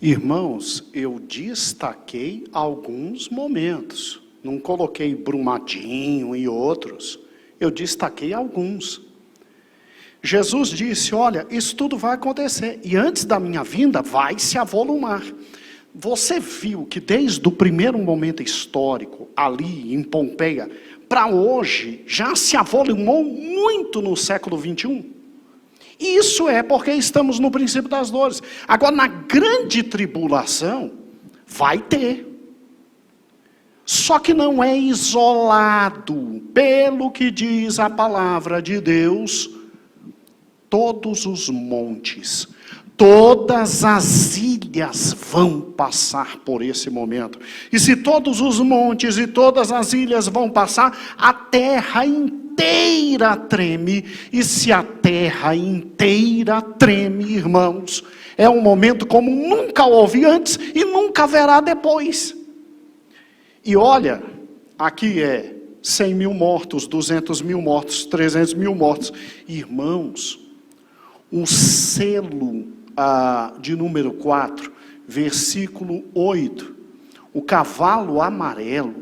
Irmãos, eu destaquei alguns momentos. Não coloquei Brumadinho e outros. Eu destaquei alguns. Jesus disse, olha, isso tudo vai acontecer. E antes da minha vinda, vai se avolumar. Você viu que desde o primeiro momento histórico, ali em Pompeia, para hoje, já se avolumou muito no século 21. Isso é porque estamos no princípio das dores. Agora, na grande tribulação, vai ter. Só que não é isolado. Pelo que diz a palavra de Deus, todos os montes, todas as ilhas vão passar por esse momento. E se todos os montes e todas as ilhas vão passar, a terra inteira treme. E se a terra inteira treme, irmãos, é um momento como nunca houve antes e nunca haverá depois. E olha, aqui é 100 mil mortos, 200 mil mortos, 300 mil mortos. Irmãos, o selo de número 4, versículo 8, o cavalo amarelo,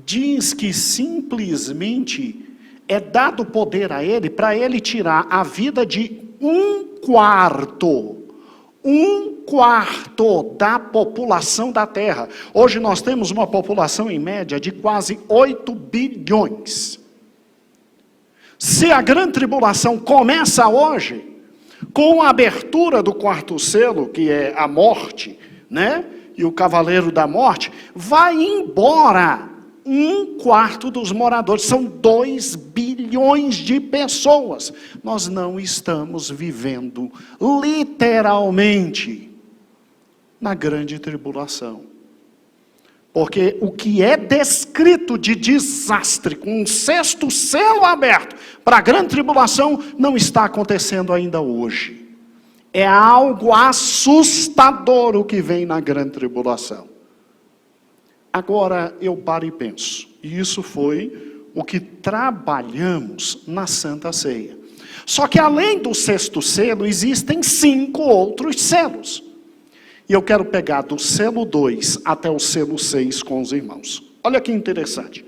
diz que simplesmente é dado poder a ele, para ele tirar a vida de um quarto da população da terra. Hoje nós temos uma população em média de quase 8 bilhões. Se a grande tribulação começa hoje, com a abertura do quarto selo, que é a morte, né? E o cavaleiro da morte, vai embora um quarto dos moradores. São 2 bilhões de pessoas. Nós não estamos vivendo literalmente na grande tribulação. Porque o que é descrito de desastre, com um 6º selo aberto para a grande tribulação, não está acontecendo ainda hoje. É algo assustador o que vem na grande tribulação. Agora eu paro e penso, e isso foi o que trabalhamos na Santa Ceia. Só que além do 6º selo, existem 5 outros selos. E eu quero pegar do selo 2 até o selo 6 com os irmãos. Olha que interessante.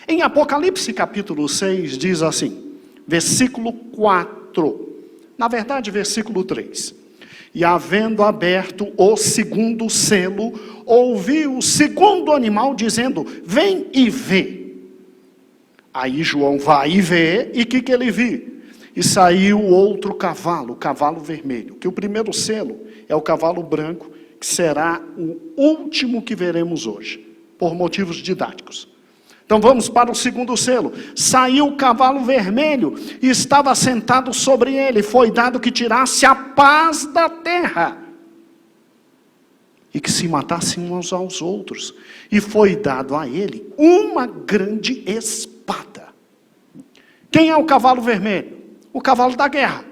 Em Apocalipse capítulo 6 diz assim, versículo 4. Na verdade, versículo 3. E havendo aberto o 2º selo, ouvi o 2º animal dizendo, vem e vê. Aí João vai e vê, e o que ele viu? E saiu outro cavalo, o cavalo vermelho. Que o primeiro selo é o cavalo branco, que será o último que veremos hoje, por motivos didáticos. Então vamos para o 2º selo. Saiu o cavalo vermelho, e estava sentado sobre ele, foi dado que tirasse a paz da terra, e que se matassem uns aos outros, e foi dado a ele uma grande espada. Quem é o cavalo vermelho? O cavalo da guerra.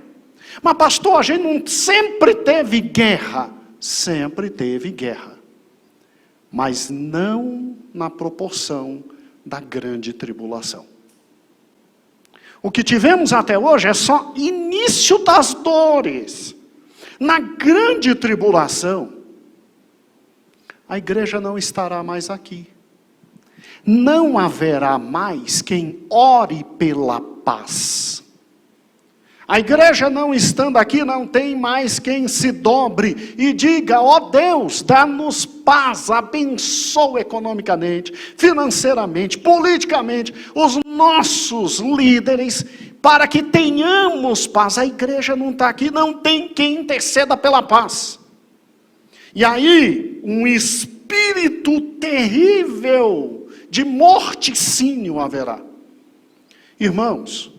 Mas pastor, a gente não sempre teve guerra. Sempre teve guerra, mas não na proporção da grande tribulação. O que tivemos até hoje é só início das dores. Na grande tribulação, a igreja não estará mais aqui. Não haverá mais quem ore pela paz. A igreja não estando aqui, não tem mais quem se dobre e diga, ó Deus, dá-nos paz, abençoa economicamente, financeiramente, politicamente, os nossos líderes, para que tenhamos paz. A igreja não está aqui, não tem quem interceda pela paz. E aí, um espírito terrível de morticínio haverá. Irmãos,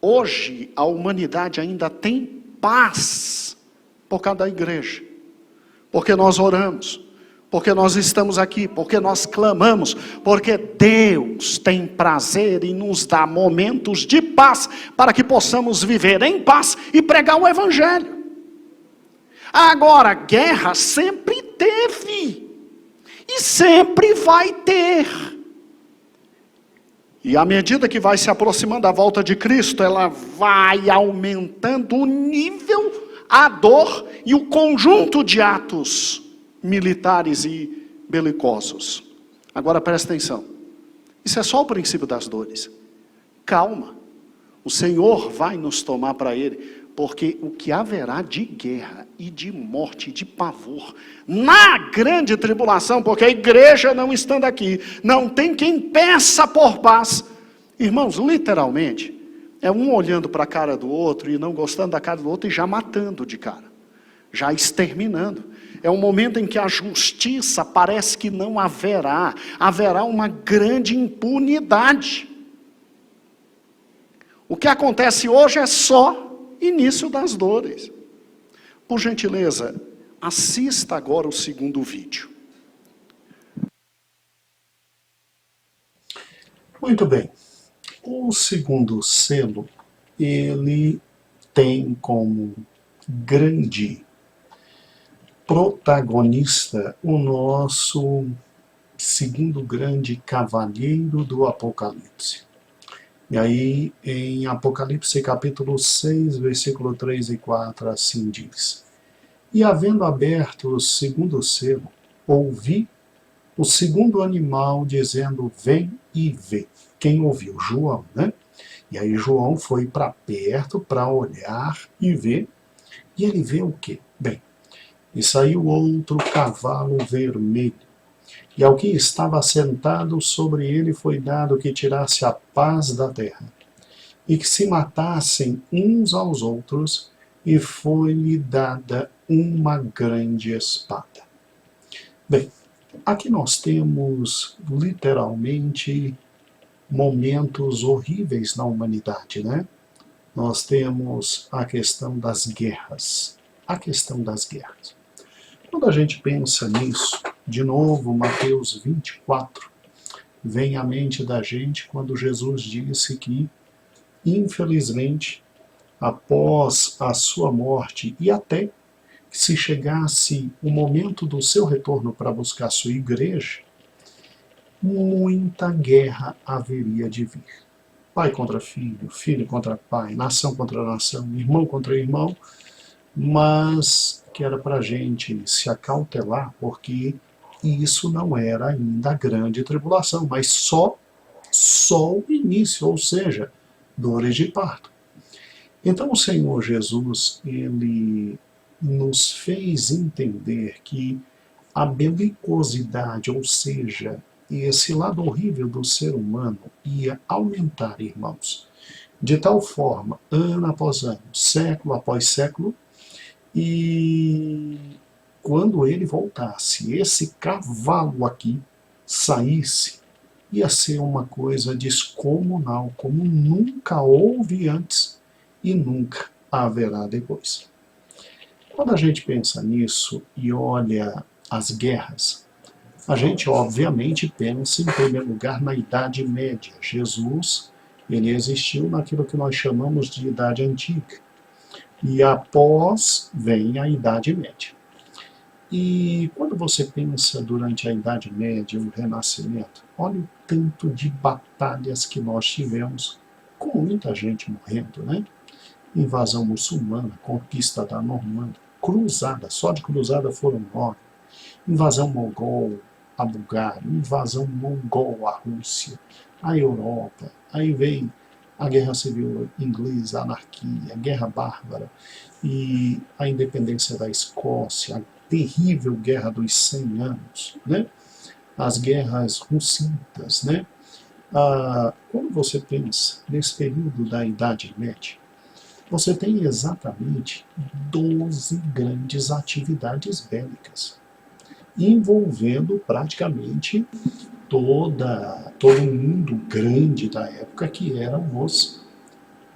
hoje a humanidade ainda tem paz por causa da igreja. Porque nós oramos, porque nós estamos aqui, porque nós clamamos, porque Deus tem prazer em nos dar momentos de paz, para que possamos viver em paz e pregar o evangelho. Agora, guerra sempre teve, e sempre vai ter. E à medida que vai se aproximando da volta de Cristo, ela vai aumentando o nível a dor e o conjunto de atos militares e belicosos. Agora presta atenção, isso é só o princípio das dores. Calma, o Senhor vai nos tomar para Ele, porque o que haverá de guerra e de morte, de pavor, na grande tribulação, porque a igreja não estando aqui, não tem quem peça por paz. Irmãos, literalmente, é um olhando para a cara do outro e não gostando da cara do outro e já matando de cara, já exterminando. É um momento em que a justiça parece que não haverá uma grande impunidade. O que acontece hoje é só início das dores. Por gentileza, assista agora o segundo vídeo. Muito bem. O segundo selo, ele tem como grande protagonista o nosso segundo grande cavaleiro do Apocalipse. E aí, em Apocalipse capítulo 6, versículo 3 e 4, assim diz: E havendo aberto o segundo selo, ouvi o segundo animal dizendo, vem e vê. Quem ouviu? João, né? E aí João foi para perto para olhar e ver. E ele vê o quê? Bem, e saiu outro cavalo vermelho. E ao que estava sentado sobre ele foi dado que tirasse a paz da terra, e que se matassem uns aos outros, e foi-lhe dada uma grande espada. Bem, aqui nós temos literalmente momentos horríveis na humanidade, né? Nós temos a questão das guerras. Quando a gente pensa nisso, de novo, Mateus 24, vem à mente da gente quando Jesus disse que, infelizmente, após a sua morte e até que se chegasse o momento do seu retorno para buscar sua igreja, muita guerra haveria de vir. Pai contra filho, filho contra pai, nação contra nação, irmão contra irmão, mas que era para a gente se acautelar, porque isso não era ainda a grande tribulação, mas só o início, ou seja, dores de parto. Então o Senhor Jesus, ele nos fez entender que a belicosidade, ou seja, esse lado horrível do ser humano ia aumentar, irmãos, de tal forma, ano após ano, século após século, e quando ele voltasse, esse cavalo aqui saísse, ia ser uma coisa descomunal, como nunca houve antes e nunca haverá depois. Quando a gente pensa nisso e olha as guerras, a gente obviamente pensa em primeiro lugar na Idade Média. Jesus, ele existiu naquilo que nós chamamos de Idade Antiga. E após vem a Idade Média. E quando você pensa durante a Idade Média, o Renascimento, olha o tanto de batalhas que nós tivemos, com muita gente morrendo, né? Invasão muçulmana, conquista da Normânia, cruzada, só de cruzada foram 9. Invasão mongol à Bulgária, invasão mongol à Rússia, à Europa, aí vem a Guerra Civil Inglesa, a anarquia, a Guerra Bárbara e a independência da Escócia, a terrível Guerra dos 100 Anos, né? As guerras russitas, né? Quando você pensa nesse período da Idade Média, você tem exatamente 12 grandes atividades bélicas, envolvendo praticamente todo o mundo grande da época, que eram os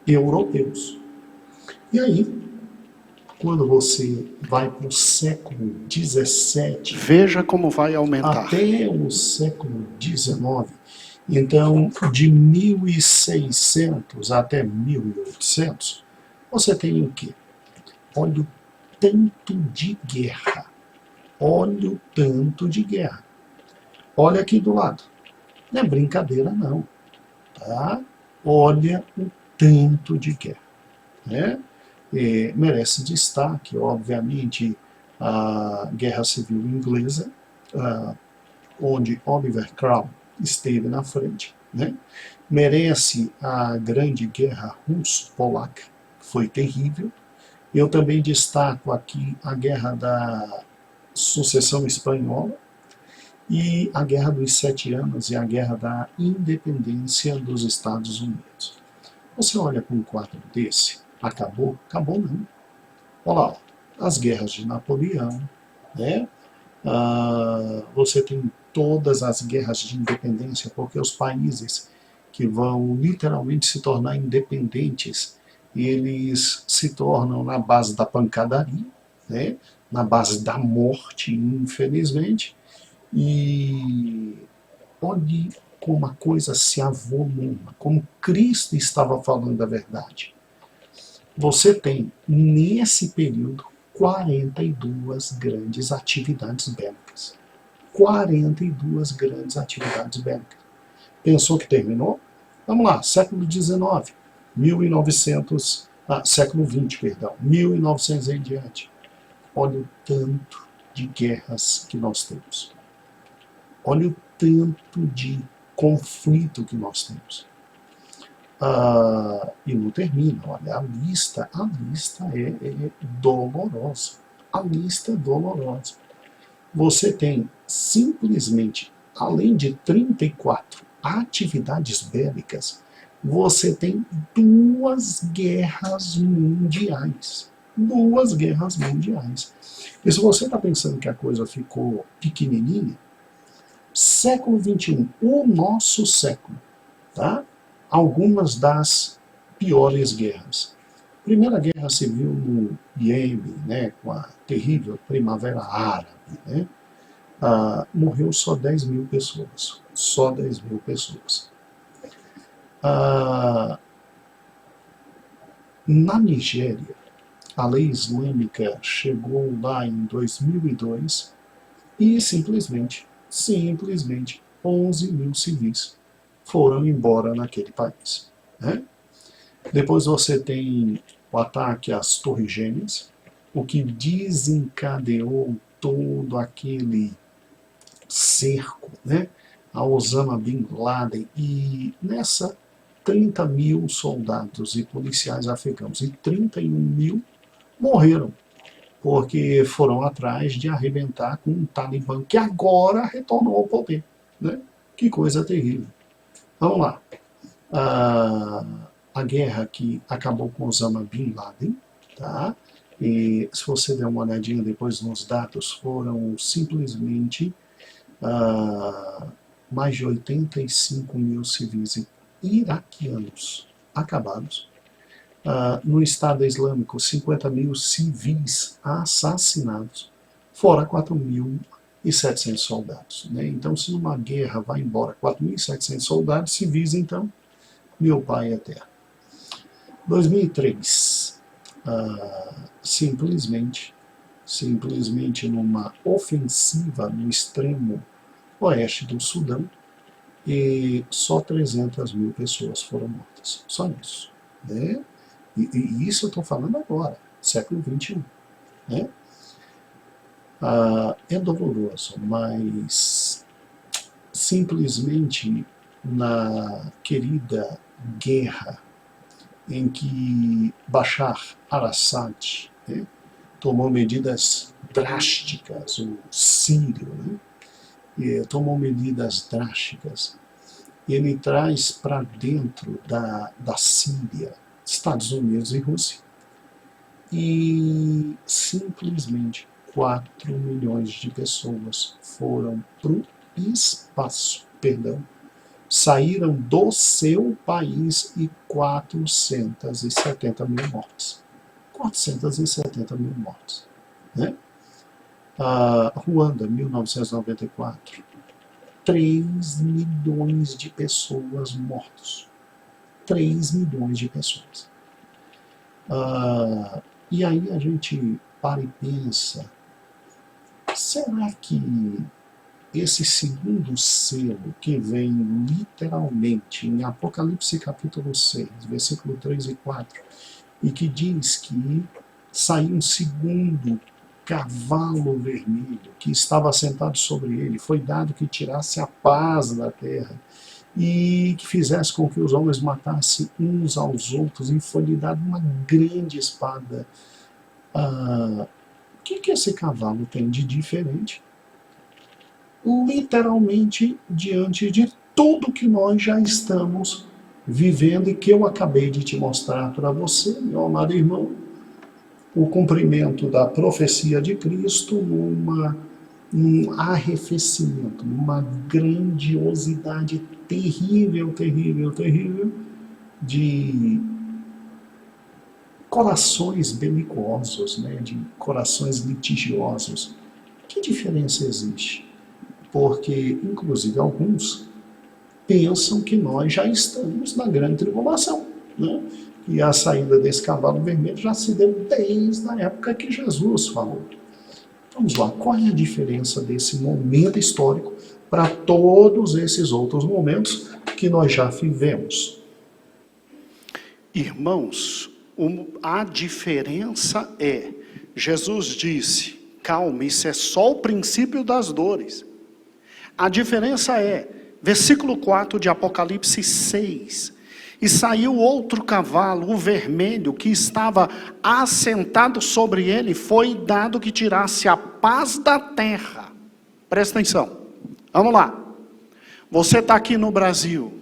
europeus. E aí, quando você vai para o século XVII, veja como vai aumentar, até o século XIX, então de 1600 até 1800, você tem o quê? Olha o tanto de guerra. Olha o tanto de guerra. Olha aqui do lado. Não é brincadeira, não. Tá? Olha o tanto de guerra. Né? Merece destaque, obviamente, a Guerra Civil Inglesa, onde Oliver Cromwell esteve na frente, né? Merece a Grande Guerra Russo-Polaca, que foi terrível. Eu também destaco aqui a Guerra da Sucessão Espanhola e a Guerra dos Sete Anos e a Guerra da Independência dos Estados Unidos. Você olha para um quadro desse, acabou? Acabou não. Olha lá, as guerras de Napoleão, né? Você tem todas as guerras de independência, porque os países que vão literalmente se tornar independentes, eles se tornam na base da pancadaria, né? Na base da morte, infelizmente, e olhe como a coisa se avoluma, como Cristo estava falando a verdade. Você tem, nesse período, 42 grandes atividades bélicas. 42 grandes atividades bélicas. Pensou que terminou? Vamos lá, século XIX, 1900, século XX, perdão, 1900 em diante. Olha o tanto de guerras que nós temos. Olha o tanto de conflito que nós temos. E não termina, olha, a lista é dolorosa. A lista é dolorosa. Você tem simplesmente, além de 34 atividades bélicas, você tem 2 guerras mundiais. 2 guerras mundiais. E se você está pensando que a coisa ficou pequenininha, século XXI, o nosso século, tá? Algumas das piores guerras. Primeira Guerra Civil no Iêmen, né, com a terrível Primavera Árabe, né, morreu só 10 mil pessoas. Só 10 mil pessoas. Na Nigéria, a lei islâmica chegou lá em 2002 e simplesmente 11 mil civis foram embora naquele país, né? Depois você tem o ataque às Torres Gêmeas, o que desencadeou todo aquele cerco, né, a Osama Bin Laden, e nessa 30 mil soldados e policiais afegãos e 31 mil morreram, porque foram atrás de arrebentar com um Talibã que agora retornou ao poder, né? Que coisa terrível. Vamos lá. A guerra que acabou com Osama Bin Laden, tá? E se você der uma olhadinha depois nos dados, foram simplesmente mais de 85 mil civis iraquianos acabados. No Estado Islâmico, 50 mil civis assassinados, fora 4.700 soldados. Né? Então, se numa guerra vai embora 4.700 soldados, civis, então, meu pai é terra. 2003, simplesmente numa ofensiva no extremo oeste do Sudão, e só 300 mil pessoas foram mortas. Só isso. Né? E isso eu estou falando agora, século XXI. Né? É doloroso, mas simplesmente na querida guerra em que Bashar al-Assad, né, tomou medidas drásticas, o sírio, né, tomou medidas drásticas. Ele traz para dentro da Síria Estados Unidos e Rússia. E simplesmente 4 milhões de pessoas foram para o espaço, saíram do seu país e 470 mil mortes. 470 mil mortes. Né? Ruanda, 1994, 3 milhões de pessoas mortas. 3 milhões de pessoas. E aí a gente para e pensa, será que esse segundo selo que vem literalmente em Apocalipse capítulo 6, versículo 3 e 4, e que diz que saiu um segundo cavalo vermelho, que estava sentado sobre ele. Foi dado que tirasse a paz da terra e que fizesse com que os homens matassem uns aos outros, e foi-lhe dada uma grande espada. O que esse cavalo tem de diferente? Literalmente, diante de tudo que nós já estamos vivendo e que eu acabei de te mostrar para você, meu amado irmão, o cumprimento da profecia de Cristo num arrefecimento, numa grandiosidade terrível, terrível, terrível, de corações belicosos, né, de corações litigiosos. Que diferença existe? Porque, inclusive, alguns pensam que nós já estamos na grande tribulação, né? E a saída desse cavalo vermelho já se deu desde a época que Jesus falou. Vamos lá, qual é a diferença desse momento histórico para todos esses outros momentos que nós já vivemos? Irmãos, a diferença é, Jesus disse, calma, isso é só o princípio das dores. A diferença é, versículo 4 de Apocalipse 6, e saiu outro cavalo, o vermelho, que estava assentado sobre ele, foi dado que tirasse a paz da terra. Presta atenção, vamos lá. Você está aqui no Brasil,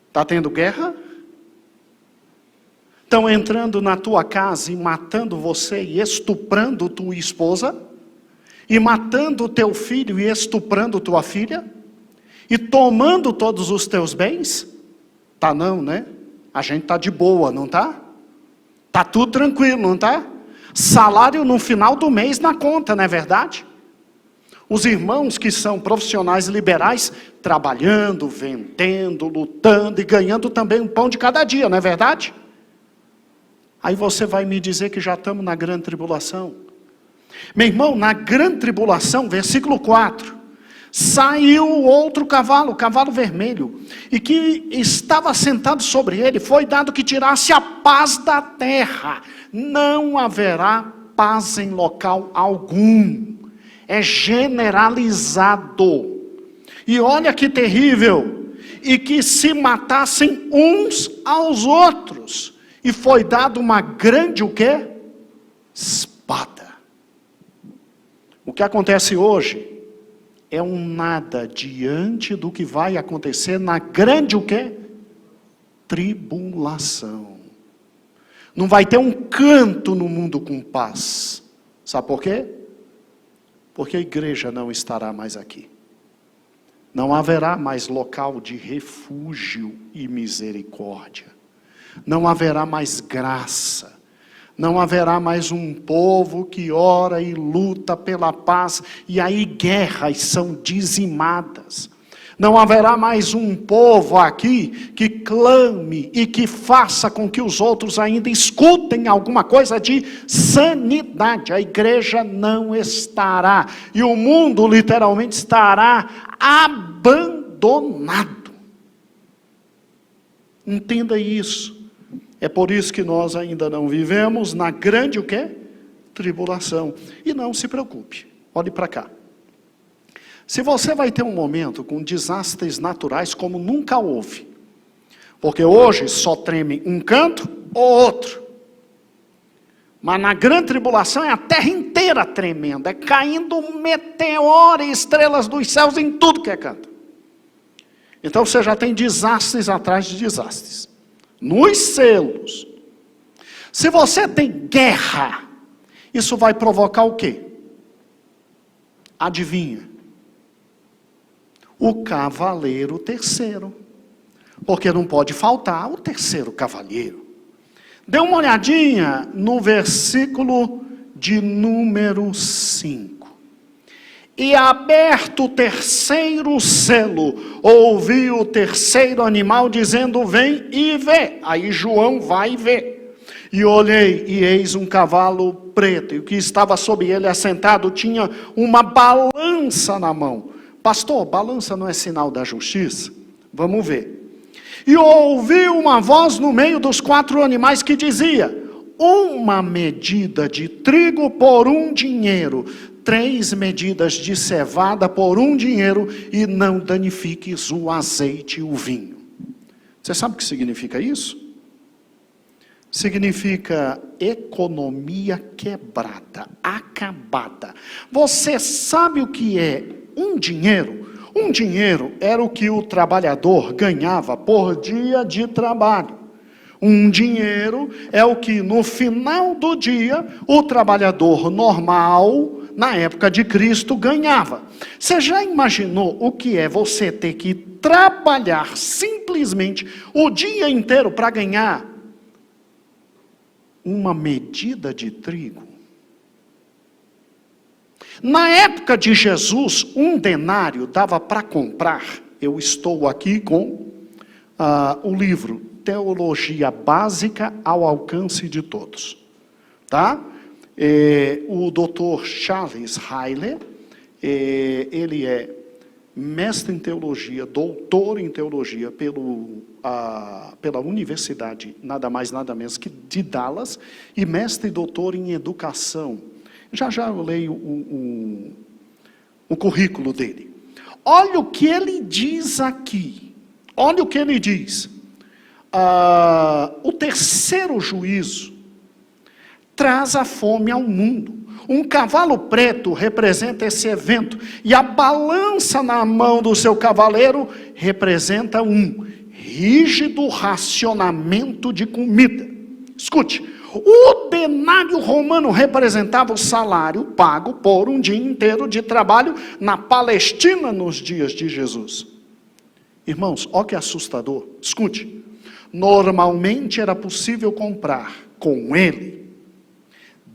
está tendo guerra? Estão entrando na tua casa e matando você e estuprando tua esposa? E matando teu filho e estuprando tua filha? E tomando todos os teus bens? Tá não, né? A gente tá de boa, não tá? Tá tudo tranquilo, não tá? Salário no final do mês na conta, não é verdade? Os irmãos que são profissionais liberais, trabalhando, vendendo, lutando e ganhando também um pão de cada dia, não é verdade? Aí você vai me dizer que já estamos na grande tribulação. Meu irmão, na grande tribulação, versículo 4, saiu outro cavalo, o cavalo vermelho, e que estava sentado sobre ele, foi dado que tirasse a paz da terra. Não haverá paz em local algum. É generalizado. E olha que terrível. E que se matassem uns aos outros. E foi dado uma grande o quê? Espada. O que acontece hoje é um nada diante do que vai acontecer na grande o quê? Tribulação. Não vai ter um canto no mundo com paz. Sabe por quê? Porque a igreja não estará mais aqui. Não haverá mais local de refúgio e misericórdia. Não haverá mais graça. Não haverá mais um povo que ora e luta pela paz, e aí guerras são dizimadas. Não haverá mais um povo aqui que clame e que faça com que os outros ainda escutem alguma coisa de sanidade. A igreja não estará, e o mundo literalmente estará abandonado. Entenda isso. É por isso que nós ainda não vivemos na grande o quê? Tribulação. E não se preocupe, olhe para cá. Se você vai ter um momento com desastres naturais como nunca houve, porque hoje só treme um canto ou outro, mas na grande tribulação é a terra inteira tremendo, é caindo meteoro e estrelas dos céus em tudo que é canto. Então você já tem desastres atrás de desastres. Nos selos. Se você tem guerra, isso vai provocar o quê? Adivinha? O cavaleiro terceiro. Porque não pode faltar o terceiro cavaleiro. Dê uma olhadinha no versículo de número 5. E aberto o terceiro selo, ouvi o terceiro animal dizendo, vem e vê. Aí João vai e vê. E olhei, e eis um cavalo preto, e o que estava sobre ele assentado tinha uma balança na mão. Pastor, balança não é sinal da justiça? Vamos ver. E ouvi uma voz no meio dos 4 animais que dizia, uma medida de trigo por 1 dinheiro, 3 medidas de cevada por 1 dinheiro, e não danifiques o azeite e o vinho. Você sabe o que significa isso? Significa economia quebrada, acabada. Você sabe o que é 1 dinheiro? 1 dinheiro era o que o trabalhador ganhava por dia de trabalho. 1 dinheiro é o que no final do dia o trabalhador normal, na época de Cristo, ganhava. Você já imaginou o que é você ter que trabalhar simplesmente o dia inteiro para ganhar uma medida de trigo? Na época de Jesus, 1 denário dava para comprar. Eu estou aqui com o livro Teologia Básica ao Alcance de Todos. Tá? O Dr. Charles Haile, ele é mestre em teologia, doutor em teologia pela Universidade, nada mais nada menos que de Dallas, e mestre e doutor em educação. Já eu leio o currículo dele. Olha o que ele diz aqui. Olha o que ele diz. O terceiro juízo traz a fome ao mundo. Um cavalo preto representa esse evento, e a balança na mão do seu cavaleiro representa um rígido racionamento de comida. Escute, o denário romano representava o salário pago por um dia inteiro de trabalho na Palestina nos dias de Jesus. Irmãos, olha que assustador. Escute, normalmente era possível comprar com ele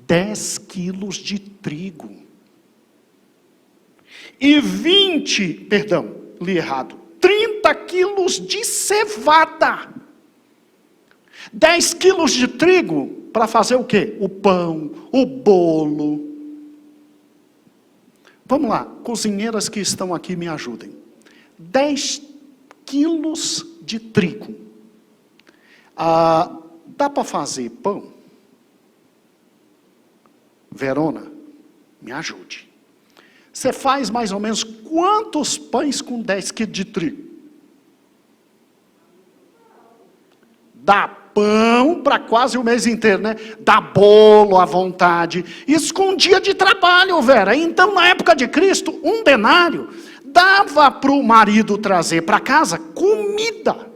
10 quilos de trigo e 30 quilos de cevada. 10 quilos de trigo para fazer o quê? O pão, o bolo. Vamos lá, cozinheiras que estão aqui, me ajudem. 10 quilos de trigo. Dá para fazer pão? Verona, me ajude. Você faz mais ou menos quantos pães com 10 quilos de trigo? Dá pão para quase o mês inteiro, né? Dá bolo à vontade. Isso com um dia de trabalho, Vera. Então, na época de Cristo, 1 denário dava para o marido trazer para casa comida.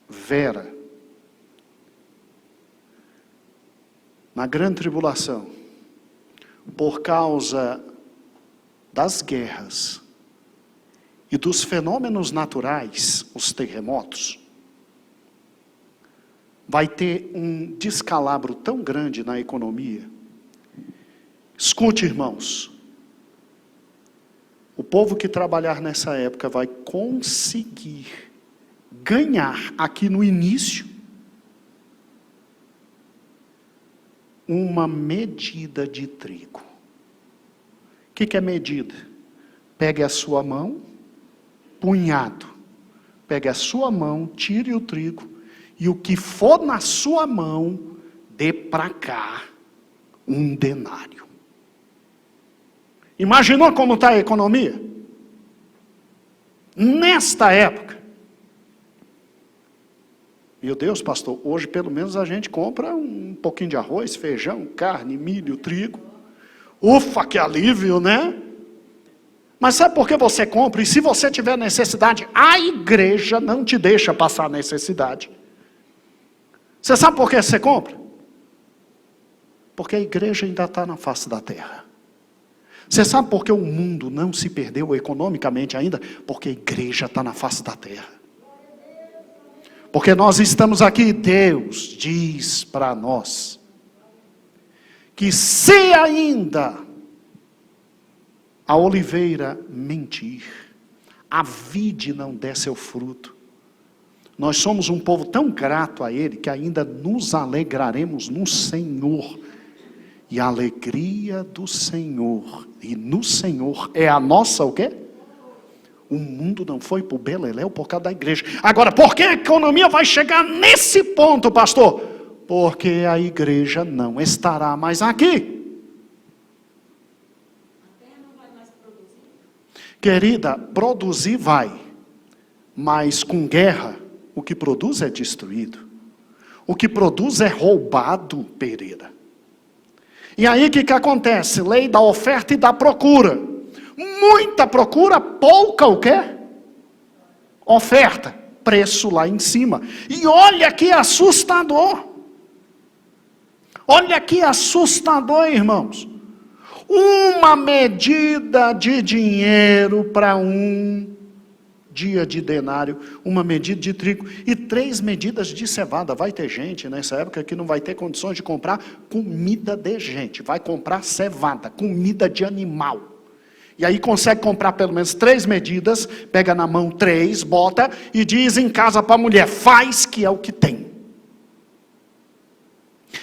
Vera, na grande tribulação, por causa das guerras e dos fenômenos naturais, os terremotos, vai ter um descalabro tão grande na economia. Escute, irmãos, o povo que trabalhar nessa época vai conseguir ganhar aqui no início uma medida de trigo. O que é medida? Pegue a sua mão, punhado. Pegue a sua mão, tire o trigo, e o que for na sua mão, dê para cá 1 denário. Imaginou como está a economia? Nesta época. Meu Deus, pastor, hoje pelo menos a gente compra um pouquinho de arroz, feijão, carne, milho, trigo. Ufa, que alívio, né? Mas sabe por que você compra? E se você tiver necessidade, a igreja não te deixa passar necessidade. Você sabe por que você compra? Porque a igreja ainda está na face da terra. Você sabe por que o mundo não se perdeu economicamente ainda? Porque a igreja está na face da terra. Porque nós estamos aqui, Deus diz para nós, que se ainda a oliveira mentir, a vide não der seu fruto, nós somos um povo tão grato a Ele, que ainda nos alegraremos no Senhor. E a alegria do Senhor, e no Senhor, é a nossa o quê? O mundo não foi para o beleléu por causa da igreja. Agora, por que a economia vai chegar nesse ponto, pastor? Porque a igreja não estará mais aqui. Querida, produzir vai, mas com guerra, o que produz é destruído. O que produz é roubado, Pereira. E aí o que acontece? Lei da oferta e da procura. Muita procura, pouca o quê? Oferta. Preço lá em cima. E olha que assustador. Olha que assustador, irmãos. Uma medida de dinheiro para um dia de denário, uma medida de trigo e 3 medidas de cevada. Vai ter gente nessa época que não vai ter condições de comprar comida de gente, vai comprar cevada, comida de animal. E aí consegue comprar pelo menos 3 medidas, pega na mão 3, bota e diz em casa para a mulher, faz que é o que tem.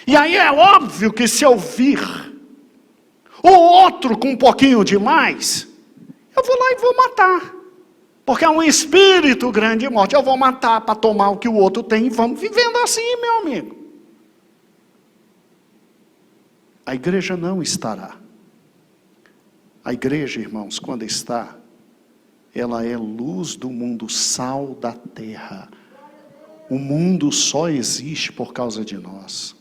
E aí é óbvio que se eu vir o outro com um pouquinho de mais, eu vou lá e vou matar. Porque é um espírito grande de morte. Eu vou matar para tomar o que o outro tem e vamos vivendo assim, meu amigo. A igreja não estará. A igreja, irmãos, quando está, ela é luz do mundo, sal da terra. O mundo só existe por causa de nós.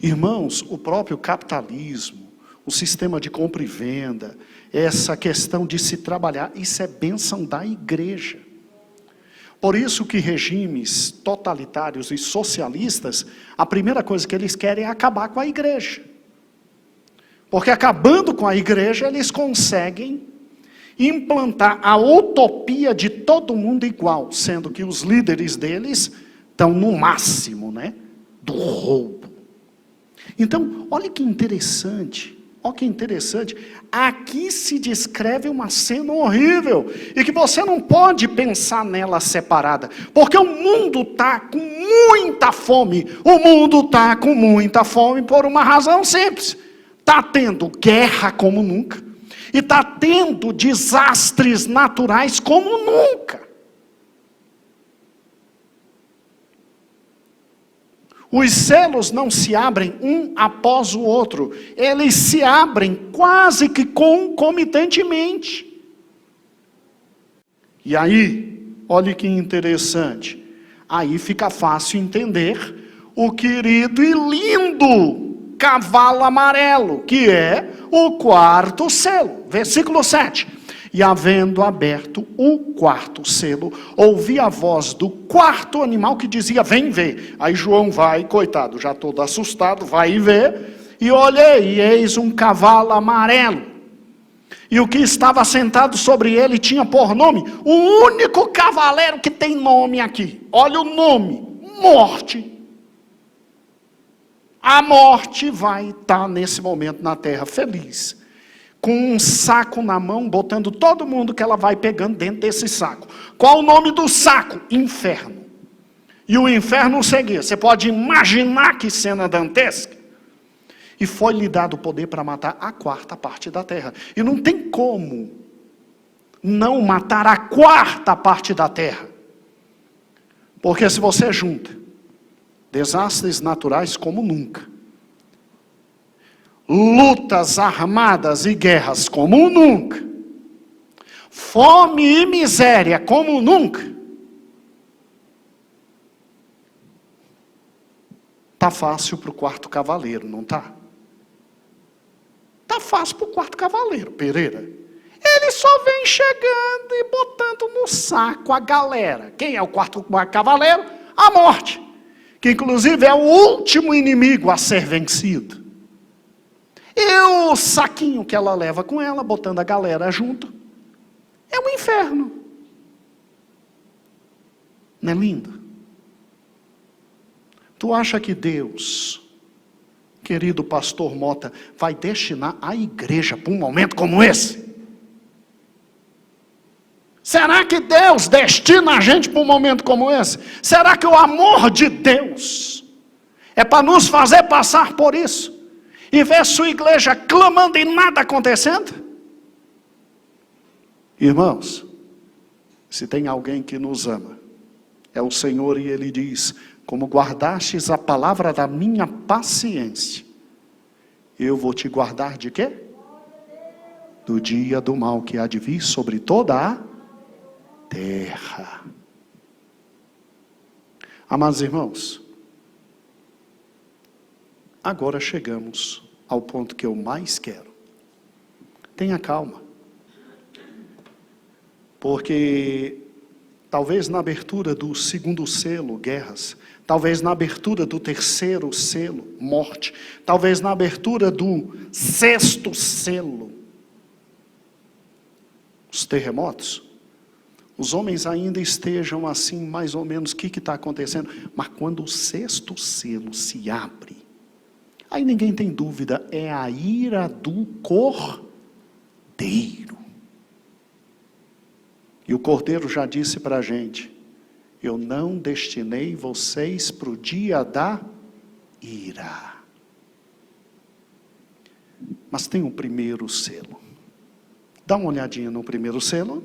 Irmãos, o próprio capitalismo, o sistema de compra e venda, essa questão de se trabalhar, isso é bênção da igreja. Por isso que regimes totalitários e socialistas, a primeira coisa que eles querem é acabar com a igreja. Porque acabando com a igreja, eles conseguem implantar a utopia de todo mundo igual, sendo que os líderes deles estão no máximo, né, do roubo. Então, olha que interessante. Olha que interessante, aqui se descreve uma cena horrível, e que você não pode pensar nela separada, porque o mundo está com muita fome, o mundo está com muita fome por uma razão simples, está tendo guerra como nunca, e está tendo desastres naturais como nunca. Os selos não se abrem um após o outro. Eles se abrem quase que concomitantemente. E aí, olha que interessante. Aí fica fácil entender o querido e lindo cavalo amarelo, que é o 4º selo. Versículo 7. E havendo aberto o 4º selo, ouvi a voz do 4º animal que dizia, vem ver. Aí João vai, coitado, já todo assustado, vai e vê. E olhei, e eis um cavalo amarelo. E o que estava sentado sobre ele tinha por nome, o único cavaleiro que tem nome aqui. Olha o nome, morte. A morte vai estar nesse momento na terra feliz, com um saco na mão, botando todo mundo que ela vai pegando dentro desse saco. Qual o nome do saco? Inferno. E o inferno seguia. Você pode imaginar que cena dantesca. E foi-lhe dado o poder para matar a 4ª parte da terra. E não tem como não matar a 4ª parte da terra. Porque se você junta desastres naturais como nunca, lutas armadas e guerras como nunca, fome e miséria como nunca, tá fácil para o 4º cavaleiro, não tá? Tá fácil para o 4º cavaleiro, Pereira. Ele só vem chegando e botando no saco a galera. Quem é o 4º cavaleiro? A morte, que inclusive é o último inimigo a ser vencido. E o saquinho que ela leva com ela, botando a galera junto, é o inferno. Não é lindo? Tu acha que Deus, querido pastor Mota, vai destinar a igreja para um momento como esse? Será que Deus destina a gente para um momento como esse? Será que o amor de Deus é para nos fazer passar por isso? E ver sua igreja clamando e nada acontecendo? Irmãos, se tem alguém que nos ama, é o Senhor, e Ele diz, como guardastes a palavra da minha paciência, eu vou te guardar de quê? Do dia do mal que há de vir sobre toda a terra. Amados irmãos, agora chegamos ao ponto que eu mais quero. Tenha calma. Porque talvez na abertura do segundo selo, guerras, talvez na abertura do terceiro selo, morte, talvez na abertura do sexto selo, os terremotos, os homens ainda estejam assim, mais ou menos, o que está acontecendo? Mas quando o sexto selo se abre, aí ninguém tem dúvida, é a ira do Cordeiro. E o Cordeiro já disse para a gente, eu não destinei vocês para o dia da ira. Mas tem o primeiro selo. Dá uma olhadinha no primeiro selo.